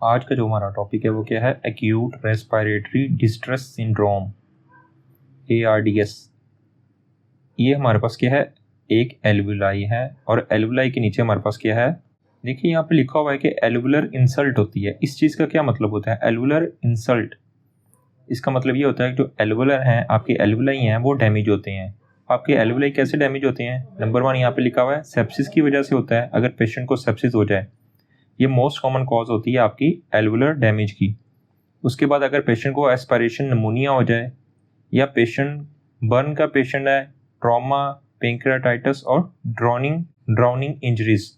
आज का जो हमारा टॉपिक है वो क्या है, acute respiratory distress syndrome ARDS। ये हमारे पास क्या है, एक एल्वुलाई है और एल्वुलाई के नीचे हमारे पास क्या है, देखिए यहाँ पे लिखा हुआ है कि एल्वुलर इंसल्ट होती है। इस चीज़ का क्या मतलब होता है, एल्वुलर इंसल्ट, इसका मतलब ये होता है कि जो एल्वुलर हैं, आपके एल्वुलाई हैं, वो डैमेज होते हैं। आपके एल्वुलाई कैसे डैमेज होते हैं, नंबर 1 यहाँ पे लिखा हुआ है सेप्सिस की वजह से होता है। अगर पेशेंट को सेप्सिस हो जाए, ये मोस्ट कॉमन कॉज होती है आपकी एल्वुलर डैमेज की। उसके बाद अगर पेशेंट को एस्पायरेशन निमोनिया हो जाए, या बर्न का पेशेंट है, ट्रॉमा, पेंक्रियाटाइटिस और ड्राउनिंग इंजरीज,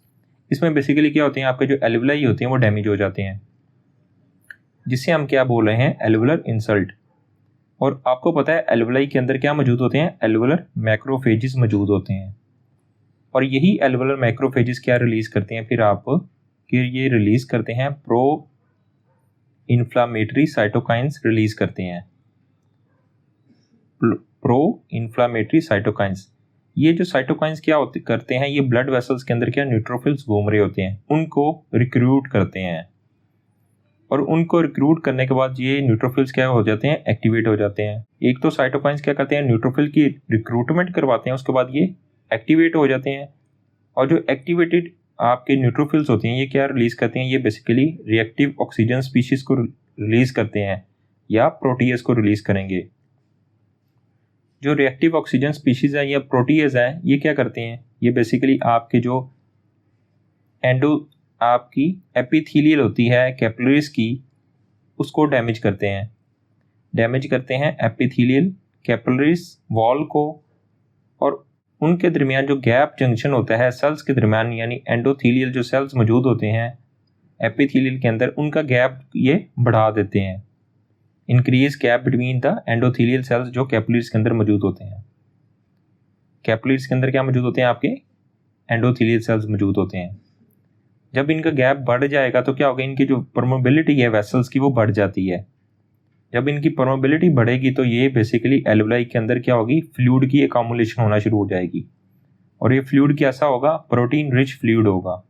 इसमें बेसिकली क्या होते हैं, आपके जो एल्वुलाई होते हैं वो डैमेज हो जाते हैं, जिससे हम क्या बोल रहे हैं, एल्वुलर इंसल्ट। और आपको पता है एल्वुलाई के अंदर क्या मौजूद होते हैं, एल्वुलर मैक्रोफेजेस मौजूद होते हैं। और यही एल्वुलर मैक्रोफेजेस क्या रिलीज करते हैं, फिर आप कि ये रिलीज करते हैं प्रो इन्फ्लामेटरी साइटोकाइंस रिलीज करते हैं। प्रो इन्फ्लामेटरी साइटोकाइंस, ये जो साइटोकाइंस क्या करते हैं, ये ब्लड वेसल्स के अंदर क्या न्यूट्रोफिल्स घूम रहे होते हैं, उनको रिक्रूट करते हैं। और उनको रिक्रूट करने के बाद ये न्यूट्रोफिल्स क्या हो जाते हैं, एक्टिवेट हो जाते हैं। एक तो साइटोकाइंस क्या करते हैं, न्यूट्रोफिल की रिक्रूटमेंट करवाते हैं, उसके बाद ये एक्टिवेट हो जाते हैं। और जो एक्टिवेटेड आपके न्यूट्रोफिल्स होते हैं, ये क्या रिलीज करते हैं, ये बेसिकली रिएक्टिव ऑक्सीजन स्पीशीज को रिलीज करते हैं या प्रोटीएज को रिलीज करेंगे। जो रिएक्टिव ऑक्सीजन स्पीशीज है या प्रोटीएज है, ये क्या करते हैं, ये बेसिकली आपके जो आपकी एपिथेलियल होती है कैपिलरीज की, उसको डैमेज करते हैं एपिथेलियल कैपिलरीज वॉल को। और उनके दरमियान जो गैप जंक्शन होता है सेल्स के दरमियान, यानी एंडोथेलियल जो सेल्स मौजूद होते हैं एपिथेलियल के अंदर, उनका गैप ये बढ़ा देते हैं। Increase gap between the endothelial cells जो कैपिलरीज के अंदर मौजूद होते हैं। कैपिलरीज के अंदर क्या मौजूद होते हैं, आपके एंडोथेलियल सेल्स मौजूद होते हैं। जब इनका गैप बढ़ जाएगा तो क्या होगा, इनकी जो परमेबिलिटी है वेसल्स की वो बढ़ जाती है। जब इनकी परमेबिलिटी बढ़ेगी तो ये बेसिकली एल्वुलाई के अंदर क्या होगी, फ्लूइड की अकोमुलेशन होना शुरू हो जाएगी। और ये फ्लूइड कैसा होगा, प्रोटीन रिच फ्लूइड होगा।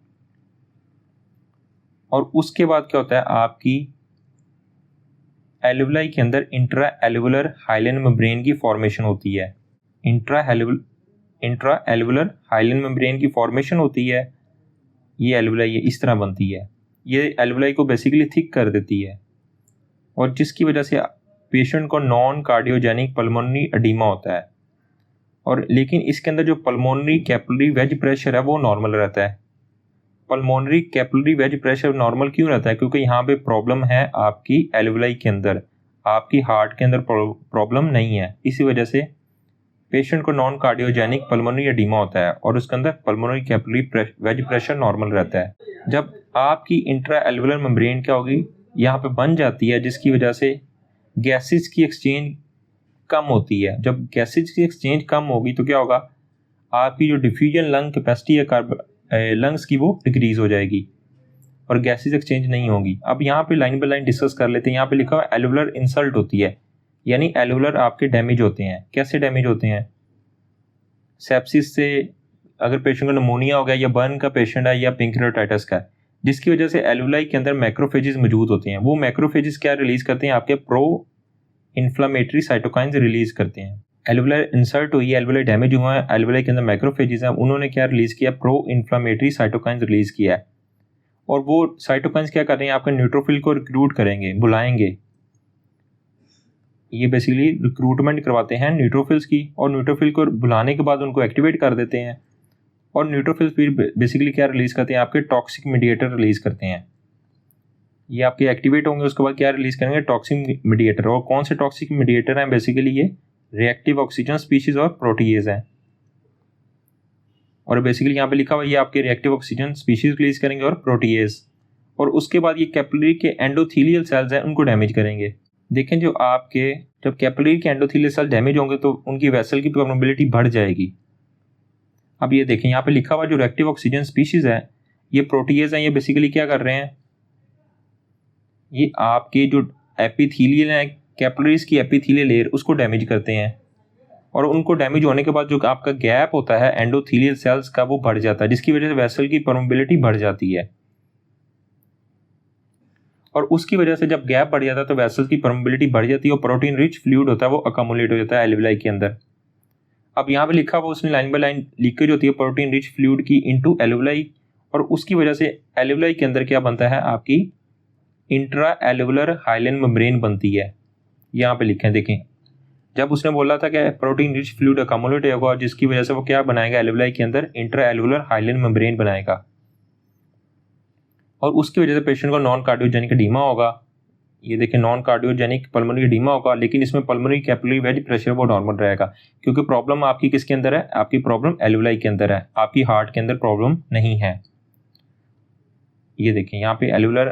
और उसके बाद क्या होता है, आपकी एल्वुलाई के अंदर इंट्रा एल्वुलर हाइलन मेम्ब्रेन की फॉर्मेशन होती है। इंट्रा एल्वुलर हाइलन मेम्ब्रेन की फॉर्मेशन होती है। ये एल्वुलाई इस तरह बनती है, ये एल्वुलाई को बेसिकली थिक कर देती है, और जिसकी वजह से पेशेंट को नॉन कार्डियोजेनिक पल्मोनरी एडीमा होता है। और लेकिन इसके अंदर जो पल्मोनरी कैपिलरी वेज प्रेशर है वो नॉर्मल रहता है। Pulmonary capillary wedge pressure normal क्यों रहता है, क्योंकि यहाँ पे प्रॉब्लम है आपकी एल्वुलाई के अंदर, आपकी हार्ट के अंदर प्रॉब्लम नहीं है। इसी वजह से पेशेंट को नॉन कार्डियोजेनिक पल्मोनरी एडीमा होता है और उसके अंदर pulmonary capillary wedge pressure normal रहता है। जब आपकी इंट्रा एल्वुलर मेम्ब्रेन क्या होगी, यहाँ पे बन जाती है, जिसकी वजह से गैसेज की एक्सचेंज कम होती है। जब गैसेज की एक्सचेंज कम होगी तो क्या होगा, आपकी जो डिफ्यूजन लंग कैपेसिटी है लंग्स की, वो डिक्रीज हो जाएगी और गैसेज एक्सचेंज नहीं होगी। अब यहाँ पे लाइन बाय लाइन डिस्कस कर लेते हैं। यहाँ पे लिखा हुआ है एल्वुलर इंसल्ट होती है, यानी एल्वुलर आपके डैमेज होते हैं। कैसे डैमेज होते हैं, सेप्सिस से, अगर पेशेंट को निमोनिया हो गया, या बर्न का पेशेंट है, या पेंक्रियाटाइटिस का, जिसकी वजह से एल्वुलाई के अंदर मैक्रोफेजेस मौजूद होते हैं। वो मैक्रोफेजेस क्या रिलीज करते हैं, आपके प्रो इन्फ्लामेटरी साइटोकाइंस रिलीज करते हैं। एल्वुलर इंसल्ट हुई, एल्वुलाई डैमेज हुआ है, एल्वुलाई के अंदर मैक्रोफेजेस हैं, उन्होंने क्या रिलीज किया, प्रो इन्फ्लामेटरी साइटोकाइंस रिलीज किया है। और वो साइटोकाइंस क्या कर रहे हैं, आपके न्यूट्रोफिल को रिक्रूट करेंगे, बुलाएंगे। ये बेसिकली रिक्रूटमेंट करवाते हैं न्यूट्रोफिल्स की, और न्यूट्रोफिल को बुलाने के बाद उनको एक्टिवेट कर देते हैं। और न्यूट्रोफिल्स फिर बेसिकली क्या रिलीज करते हैं, आपके टॉक्सिक मीडिएटर रिलीज करते हैं। ये आपके एक्टिवेट होंगे, उसके बाद क्या रिलीज करेंगे, टॉक्सिक मीडिएटर। और कौन से टॉक्सिक मीडिएटर हैं, बेसिकली ये रिएक्टिव ऑक्सीजन स्पीशीज और प्रोटीएज हैं। और बेसिकली यहाँ पे लिखा हुआ ये आपके रिएक्टिव ऑक्सीजन स्पीशीज रिलीज करेंगे और प्रोटीएज। और उसके बाद ये कैपिलरी के एंडोथेलियल सेल्स हैं, उनको डैमेज करेंगे। देखें, जब कैपिलरी के एंडोथेलियल सेल डैमेज होंगे तो उनकी वेसल की परमेबिलिटी बढ़ जाएगी। अब ये देखें, यहाँ पे लिखा हुआ जो रिएक्टिव ऑक्सीजन स्पीशीज है, ये प्रोटीएज हैं। ये बेसिकली क्या कर रहे हैं, ये आपके जो एपिथेलियल है, कैपिलरीज की एपिथेलियल लेयर, उसको डैमेज करते हैं। और उनको डैमेज होने के बाद जो आपका गैप होता है एंडोथेलियल सेल्स का, वो बढ़ जाता है, जिसकी वजह से वेसल की परमेबिलिटी बढ़ जाती है। और उसकी वजह से जब गैप बढ़ जाता है तो वेसल की परमेबिलिटी बढ़ जाती है और प्रोटीन रिच फ्लूइड होता है वो अकोमुलेट हो जाता है एल्विलाई के अंदर। अब यहाँ पे लिखा हुआ उसने लाइन बाय लाइन लीकेज होती है प्रोटीन रिच फ्लूइड की इनटू एल्विलाई, और उसकी वजह से एल्विलाई के अंदर क्या बनता है, आपकी इंट्रा एल्वुलर हाइलेन मेम्ब्रेन बनती है। यहाँ पे लिखे हैं देखें, जब उसने बोला था कि प्रोटीन रिच फ्लूइड अकोमुलेट होगा जिसकी वजह से वो क्या बनाएगा, एल्विलाई के अंदर इंट्रा एल्वुलर हाइलेन मेम्ब्रेन बनाएगा, और उसकी वजह से पेशेंट को नॉन कार्डियोजेनिक एडीमा होगा। ये देखिए नॉन कार्डियोजेनिक पल्मोनरी एडीमा होगा, लेकिन इसमें पल्मोनरी कैपिलरी वेज प्रेशर वो नॉर्मल रहेगा, क्योंकि प्रॉब्लम आपकी किसके अंदर है, आपकी प्रॉब्लम एल्विलाई के अंदर है, आपकी हार्ट के अंदर प्रॉब्लम नहीं है। ये देखिए यहाँ पे एल्विलर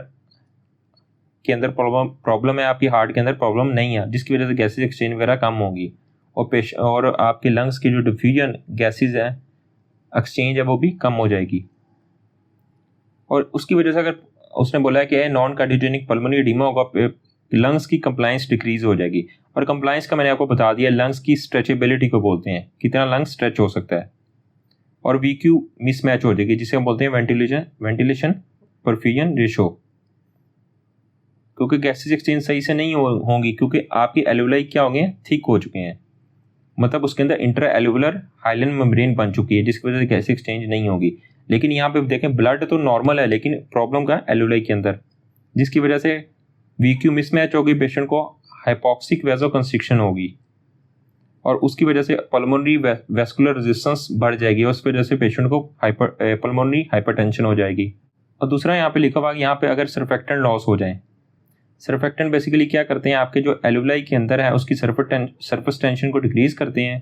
के अंदर प्रॉब्लम है, आपकी हार्ट के अंदर प्रॉब्लम नहीं है, जिसकी वजह से गैसेज एक्सचेंज वगैरह कम होगी और आपके लंग्स की जो डिफ्यूजन गैसेज है एक्सचेंज है वो भी कम हो जाएगी। और उसकी वजह से अगर उसने बोला है कि नॉन कार्डियोजेनिक पल्मोनरी एडीमा होगा, लंग्स की कंप्लायंस डिक्रीज हो जाएगी। और कंप्लायंस का मैंने आपको बता दिया, लंग्स की स्ट्रेचेबिलिटी को बोलते हैं, कितना लंग्स स्ट्रेच हो सकता है, और वीक्यू मिसमैच हो जाएगी जिसे हम बोलते हैं वेंटिलेशन परफ्यूजन रेशो, क्योंकि गैसेज एक्सचेंज सही से नहीं होंगी, क्योंकि आपकी एल्विलाई क्या हो गए, थिक हो चुके हैं, मतलब उसके अंदर इंट्रा एल्वुलर हाइलेन मेम्ब्रेन बन चुकी है, जिसकी वजह से गैसेज एक्सचेंज नहीं होगी। लेकिन यहाँ पे देखें ब्लड तो नॉर्मल है, लेकिन प्रॉब्लम का एल्विलाई के अंदर, जिसकी वजह से वीक्यू मिसमैच होगी, पेशेंट को हाइपोक्सिक वेजोकंस्ट्रिक्शन होगी, और उसकी वजह से पल्मोनरी वेस्कुलर रेजिस्टेंस बढ़ जाएगी, और उस वजह से पेशेंट को पल्मोनरी हाइपरटेंशन हो जाएगी। और दूसरा यहाँ पे लिखा हुआ यहाँ पे अगर सर्फेक्टेंट लॉस हो जाए, सर्फेक्टेंट बेसिकली क्या करते हैं, आपके जो एल्विलाई के अंदर है उसकी सरफेस टेंशन को डिक्रीज करते हैं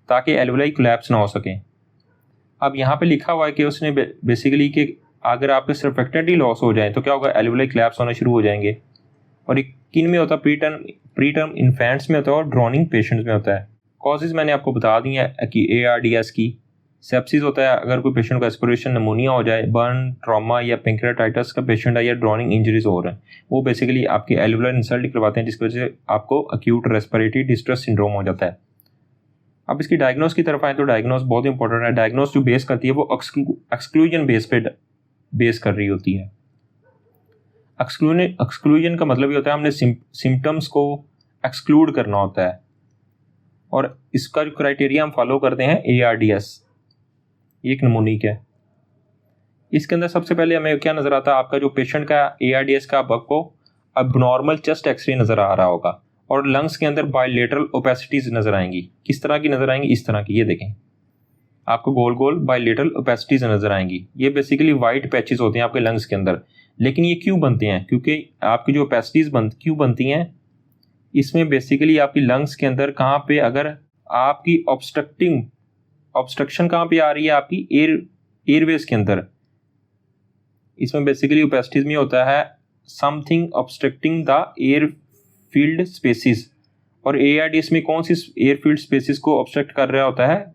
ताकि एल्विलाई कोलैप्स ना हो सके। अब यहाँ पे लिखा हुआ है कि उसने बेसिकली कि अगर आपके सर्फेक्टेंट ही लॉस हो जाए तो क्या होगा, एल्विलाई कोलैप्स होना शुरू हो जाएंगे, और किन में होता है, प्री टर्म इन्फेंट्स में होता है और ड्रोनिंग पेशेंट्स में होता है। कॉजेज मैंने आपको बता दी है कि ARDS की, सेप्सिस होता है अगर कोई पेशेंट को एस्पिरेशन निमोनिया हो जाए, बर्न ट्रॉमा या पेंक्रियाटाइटिस का पेशेंट है या ड्रोनिंग इंजरीज हो रहे हैं, वो बेसिकली आपके एल्वुलर इंसल्ट करवाते हैं, जिसकी वजह से आपको अक्यूट रेस्पिरेटरी डिस्ट्रेस सिंड्रोम हो जाता है। अब इसकी डायग्नोस की तरफ आए तो डायग्नोस बहुत इंपॉर्टेंट है। डायग्नोस जो बेस करती है वो एक्सक्लूजन बेस पे बेस कर रही होती है। एक्सक्लूजन का मतलब ये होता है हमने सिम्टम्स को एक्सक्लूड करना होता है, और इसका जो क्राइटेरिया हम फॉलो करते हैं ARDS, एक नमूनिक है। इसके अंदर सबसे पहले हमें क्या नजर आता है, आपका जो पेशेंट का ARDS का आपको अबनॉर्मल चेस्ट एक्सरे नजर आ रहा होगा, और लंग्स के अंदर बायलेटरल ओपेसिटीज नजर आएंगी। किस तरह की नजर आएंगी, इस तरह की, ये देखें आपको गोल गोल बायलेटरल ओपेसिटीज नजर आएंगी। ये बेसिकली वाइट पैचेस होते हैं आपके लंग्स के अंदर। लेकिन ये क्यों बनते हैं, क्योंकि आपकी जो ओपेसिटीज क्यों बनती हैं, इसमें बेसिकली आपकी लंग्स के अंदर कहाँ पे अगर आपकी ऑब्स्ट्रक्शन कहाँ पे आ रही है, आपकी एयरवेज के अंदर, इसमें बेसिकली ओपेसिटीज में होता है something obstructing the air filled spaces, और ARDS में कौन सी एयर फील्ड स्पेसिस को ऑब्स्ट्रक्ट कर रहा होता है,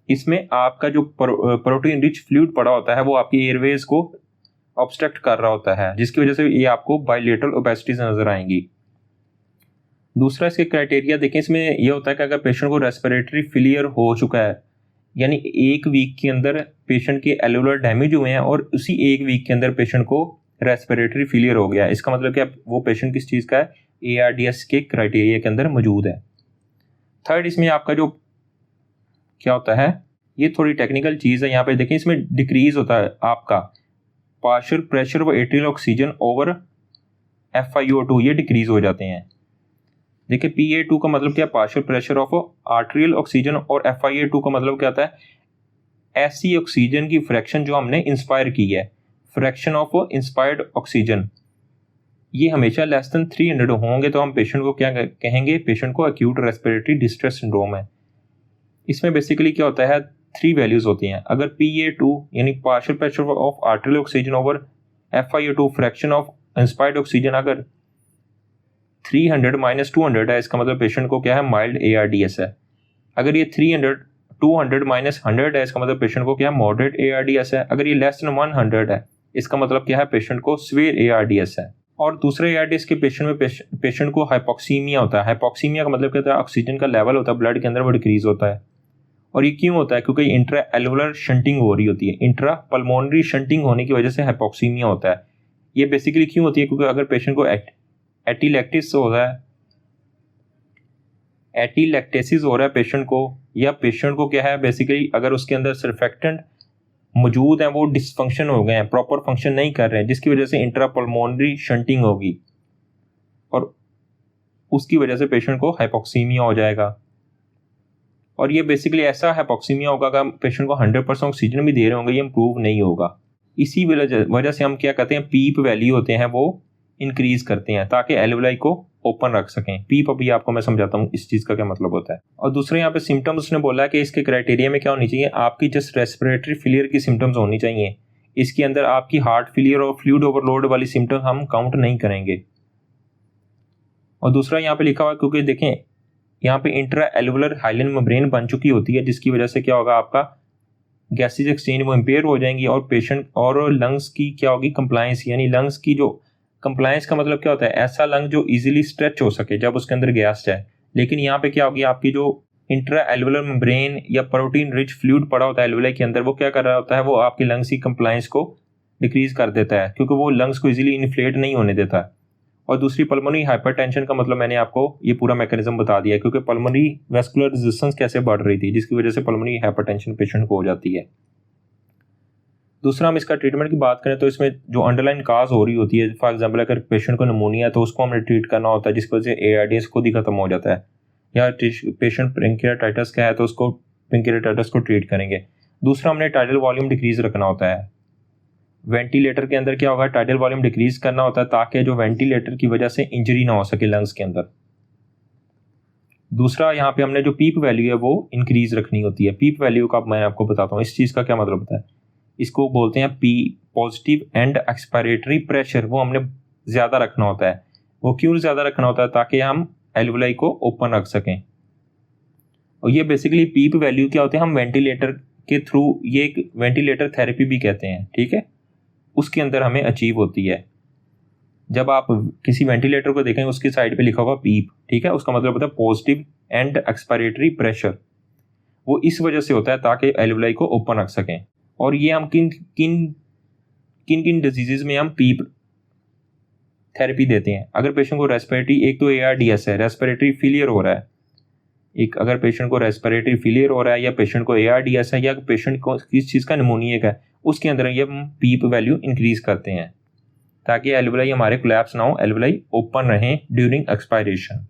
इसमें आपका जो प्रोटीन रिच फ्लूइड पड़ा होता है वो आपकी एयरवेज को ऑब्स्ट्रक्ट कर रहा होता है, जिसकी वजह से ये आपको बायलेटरल ओपेसिटीज नजर आएंगी। दूसरा इसके क्राइटेरिया देखें, इसमें यह होता है कि अगर पेशेंट को रेस्पिरेटरी फेलियर हो चुका है, यानी एक वीक के अंदर पेशेंट के एल्वुलर डैमेज हुए हैं और उसी एक वीक के अंदर पेशेंट को रेस्पिरेटरी फेलियर हो गया, इसका मतलब कि वो पेशेंट किस चीज़ का है, ARDS के क्राइटेरिया के अंदर मौजूद है। थर्ड, इसमें आपका जो क्या होता है, ये थोड़ी टेक्निकल चीज़ है, यहाँ पे देखें इसमें डिक्रीज होता है आपका पार्शियल प्रेशर व एट्रियल ऑक्सीजन ओवर FiO2, ये डिक्रीज हो जाते हैं। देखिए PA2 का मतलब क्या, partial pressure of arterial oxygen, और FiO2 का मतलब क्या होता है, ऐसी ऑक्सीजन की फ्रैक्शन जो हमने इंस्पायर की है, फ्रैक्शन ऑफ इंस्पायर्ड ऑक्सीजन, ये हमेशा लेस देन 300 होंगे तो हम पेशेंट को क्या कहेंगे, पेशेंट को एक्यूट रेस्पिरेटरी डिस्ट्रेस सिंड्रोम है। इसमें बेसिकली क्या होता है, 3 वैल्यूज होती हैं। अगर PA2 यानी partial pressure of arterial oxygen over FiO2 fraction of inspired oxygen अगर 300 - 200 है, इसका मतलब पेशेंट को क्या है, माइल्ड ARDS है। अगर ये 200 - 100 है, इसका मतलब पेशेंट को क्या है, मॉडरेट ARDS है। अगर ये लेस देन 100 है, इसका मतलब क्या है, पेशेंट को सीवियर ARDS है। और दूसरे ARDS के पेशेंट में पेशेंट को हाइपोक्सीमिया होता है। हाइपोक्सीमिया का मतलब क्या होता है, ऑक्सीजन का लेवल होता है ब्लड के अंदर वो डिक्रीज होता है। और ये क्यों होता है? क्योंकि इंट्रा एल्वुलर शंटिंग हो रही होती है। इंट्रा पल्मोनरी शंटिंग होने की वजह से हाइपोक्सीमिया होता है। ये बेसिकली क्यों होती है? क्योंकि अगर पेशेंट को एटीलैक्टिस होता है, एटीलैक्टेसिस हो रहा है पेशेंट को, या पेशेंट को क्या है बेसिकली अगर उसके अंदर सर्फेक्टेंट मौजूद हैं वो डिसफंक्शन हो गए हैं, प्रॉपर फंक्शन नहीं कर रहे हैं, जिसकी वजह से इंट्रा पल्मोनरी शंटिंग होगी और उसकी वजह से पेशेंट को हाइपोक्सीमिया हो जाएगा। और ये बेसिकली ऐसा हाइपोक्सीमिया होगा अगर पेशेंट को 100% ऑक्सीजन भी दे रहे होंगे, ये इंप्रूव नहीं होगा। इसी वजह से हम क्या कहते हैं, पीप वैल्यू होते हैं वो इंक्रीज करते हैं ताकि एल्वुलाई को ओपन रख सकें। पीप अभी आपको मैं समझाता हूँ इस चीज़ का क्या मतलब होता है। और दूसरे यहाँ पे सिम्टम्स उसने बोला है कि इसके क्राइटेरिया में क्या होनी चाहिए, आपकी जस्ट रेस्पिरेटरी फेलियर की सिम्टम्स होनी चाहिए। इसके अंदर आपकी हार्ट फेलियर और फ्लूइड ओवरलोड वाली सिम्टम्स हम काउंट नहीं करेंगे। और दूसरा यहाँ पे लिखा हुआ है, क्योंकि देखें यहाँ पे इंट्रा एल्वुलर हाइलन मेम्ब्रेन बन चुकी होती है, जिसकी वजह से क्या होगा, आपका गैसेज एक्सचेंज वो इम्पेयर हो जाएंगी और पेशेंट और लंग्स की क्या होगी, कंप्लायंस, यानी लंग्स की जो कंप्लायंस का मतलब क्या होता है, ऐसा लंग जो इजीली स्ट्रेच हो सके जब उसके अंदर गैस जाए। लेकिन यहाँ पे क्या होगी, आपकी जो इंट्रा एल्वुलर मेम्ब्रेन या प्रोटीन रिच फ्लूइड पड़ा होता है एल्वुलाई के अंदर, वो क्या कर रहा होता है, वो आपकी लंग्स की कंप्लायंस को डिक्रीज कर देता है, क्योंकि वो लंग्स को इजीली इन्फ्लेट नहीं होने देता है। और दूसरी पल्मोनरी हाइपरटेंशन का मतलब मैंने आपको ये पूरा मैकेनिज्म बता दिया, क्योंकि पल्मोनरी वेस्कुलर रेजिस्टेंस कैसे बढ़ रही थी, जिसकी वजह से पल्मोनरी हाइपरटेंशन पेशेंट को हो जाती है। दूसरा, हम इसका ट्रीटमेंट की बात करें तो इसमें जो अंडरलाइन काज हो रही होती है, फॉर एग्जांपल अगर पेशेंट को निमोनिया है तो उसको हमने ट्रीट करना होता है, जिसकी वजह से एआरडीएस खुद ही खत्म हो जाता है, या पेशेंट पैंक्रियाटाइटिस का है तो उसको पैंक्रियाटाइटिस को ट्रीट करेंगे। दूसरा, हमने टाइडल वॉल्यूम डिक्रीज रखना होता है। वेंटिलेटर के अंदर क्या होगा, टाइडल वॉल्यूम डिक्रीज करना होता है ताकि जो वेंटिलेटर की वजह से इंजरी ना हो सके लंग्स के अंदर। दूसरा, यहाँ पे हमने जो पीप वैल्यू है वो इंक्रीज रखनी होती है। पीप वैल्यू का मैं आपको बताता हूँ, इस चीज़ का क्या मतलब होता है। इसको बोलते हैं P positive and expiratory pressure, वो हमने ज़्यादा रखना होता है। वो क्यों ज़्यादा रखना होता है, ताकि हम एल्वुलाई को ओपन रख सकें। और ये बेसिकली पीप वैल्यू क्या होते हैं, हम वेंटिलेटर के थ्रू, ये एक वेंटिलेटर थेरेपी भी कहते हैं, ठीक है, उसके अंदर हमें अचीव होती है। जब आप किसी वेंटिलेटर को देखें उसकी साइड पे लिखा होगा पीप, ठीक है, उसका मतलब होता है पॉजिटिव एंड एक्सपायरेटरी प्रेशर। वो इस वजह से होता है ताकि एल्वुलाई को ओपन रख सकें। और ये हम किन किन डिजीजेज में हम पीप थेरेपी देते हैं। अगर पेशेंट को रेस्पिरेटरी, एक तो एआरडीएस है, रेस्पिरेटरी फेलियर हो रहा है, एक अगर पेशेंट को रेस्पिरेटरी फेलियर हो रहा है, या पेशेंट को एआरडीएस है, या पेशेंट को किस चीज़ का निमोनिया का है, उसके अंदर ये हम पीप वैल्यू इंक्रीज करते हैं ताकि एल्वुलाई हमारे कोलैप्स ना हो, एल्वुलाई ओपन रहें ड्यूरिंग एक्सपायरेशन।